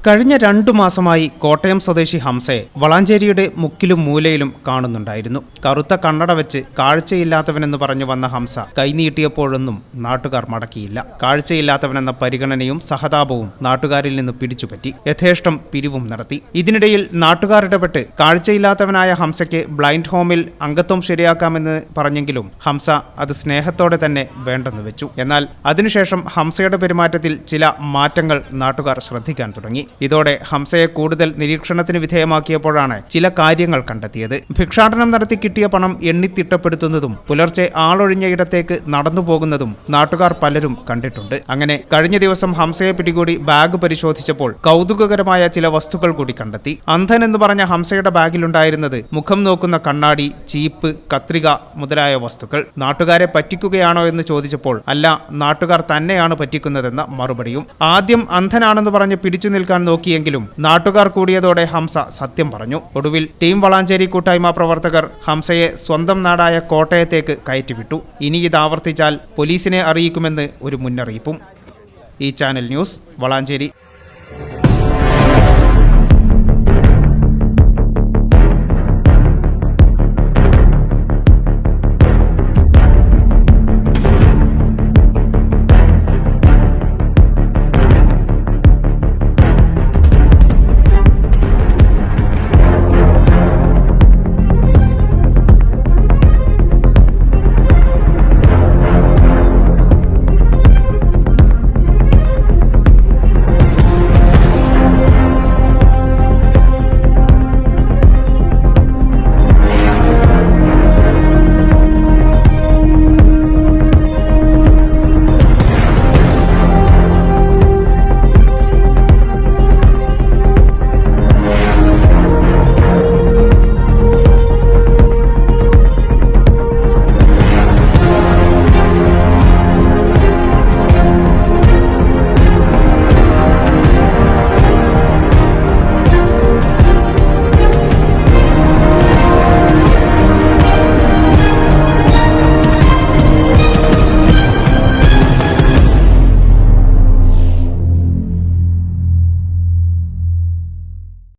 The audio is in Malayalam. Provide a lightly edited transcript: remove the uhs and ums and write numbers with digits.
കഴിഞ്ഞ 2 മാസമായി കോട്ടയം സ്വദേശി ഹംസയെ വളാഞ്ചേരിയുടെ മുക്കിലും മൂലയിലും കാണുന്നുണ്ടായിരുന്നു. കറുത്ത കണ്ണട വെച്ച് കാഴ്ചയില്ലാത്തവനെന്ന് പറഞ്ഞു വന്ന ഹംസ കൈനീട്ടിയപ്പോഴൊന്നും നാട്ടുകാർ മടക്കിയില്ല. കാഴ്ചയില്ലാത്തവനെന്ന പരിഗണനയും സഹതാപവും നാട്ടുകാരിൽ നിന്ന് പിടിച്ചുപറ്റി. യഥേഷ്ടം പിരിവും നടത്തി. ഇതിനിടയിൽ നാട്ടുകാർ ഇടപെട്ട് കാഴ്ചയില്ലാത്തവനായ ഹംസയ്ക്ക് ബ്ലൈൻഡ് ഹോമിൽ അംഗത്വം ശരിയാക്കാമെന്ന് പറഞ്ഞെങ്കിലും ഹംസ അത് സ്നേഹത്തോടെ തന്നെ വേണ്ടെന്ന് വെച്ചു. എന്നാൽ അതിനുശേഷം ഹംസയുടെ പെരുമാറ്റത്തിൽ ചില മാറ്റങ്ങൾ നാട്ടുകാർ ശ്രദ്ധിക്കാൻ തുടങ്ങി. ഇതോടെ ഹംസയെ കൂടുതൽ നിരീക്ഷണത്തിന് വിധേയമാക്കിയപ്പോഴാണ് ചില കാര്യങ്ങൾ കണ്ടെത്തിയത്. ഭിക്ഷാടനം നടത്തി കിട്ടിയ പണം എണ്ണിത്തിട്ടപ്പെടുത്തുന്നതും പുലർച്ചെ ആളൊഴിഞ്ഞ ഇടത്തേക്ക് നടന്നു പോകുന്നതും നാട്ടുകാർ പലരും കണ്ടിട്ടുണ്ട്. അങ്ങനെ കഴിഞ്ഞ ദിവസം ഹംസയെ പിടികൂടി ബാഗ് പരിശോധിച്ചപ്പോൾ കൗതുകകരമായ ചില വസ്തുക്കൾ കൂടി കണ്ടെത്തി. അന്ധൻ എന്ന് പറഞ്ഞ ഹംസയുടെ ബാഗിലുണ്ടായിരുന്നത് മുഖം നോക്കുന്ന കണ്ണാടി, ചീപ്പ്, കത്രിക മുതലായ വസ്തുക്കൾ. നാട്ടുകാരെ പറ്റിക്കുകയാണോ എന്ന് ചോദിച്ചപ്പോൾ അല്ല, നാട്ടുകാർ തന്നെയാണ് പറ്റിക്കുന്നതെന്ന മറുപടിയും. ആദ്യം അന്ധനാണെന്ന് പറഞ്ഞ് പിടിച്ചു നിൽക്കാൻ നോക്കിയെങ്കിലും നാട്ടുകാർ കൂടിയതോടെ ഹംസ സത്യം പറഞ്ഞു. ഒടുവിൽ ടീം വളാഞ്ചേരി കൂട്ടായ്മ പ്രവർത്തകർ ഹംസയെ സ്വന്തം നാടായ കോട്ടയത്തേക്ക് കയറ്റിവിട്ടു. ഇനി ഇത് ആവർത്തിച്ചാൽ പോലീസിനെ അറിയിക്കുമെന്ന് ഒരു മുന്നറിയിപ്പും. ഈ ചാനൽ ന്യൂസ് വളാഞ്ചേരി.